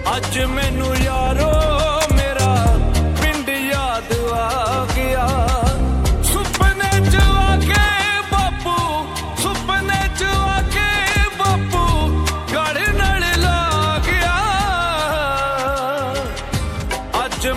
ਅੱਜ ਮੈਨੂੰ ਯਾਰੋ ਮੇਰਾ ਪਿੰਡ ਯਾਦ ਆ ਗਿਆ। ਸੁਪਨੇ ਚ ਆ ਕੇ ਬਾਪੂ, ਸੁਪਨੇ ਚ ਆ ਕੇ ਬਾਪੂ ਗੜ ਨਾਲ ਲਾ ਗਿਆ। ਅੱਜ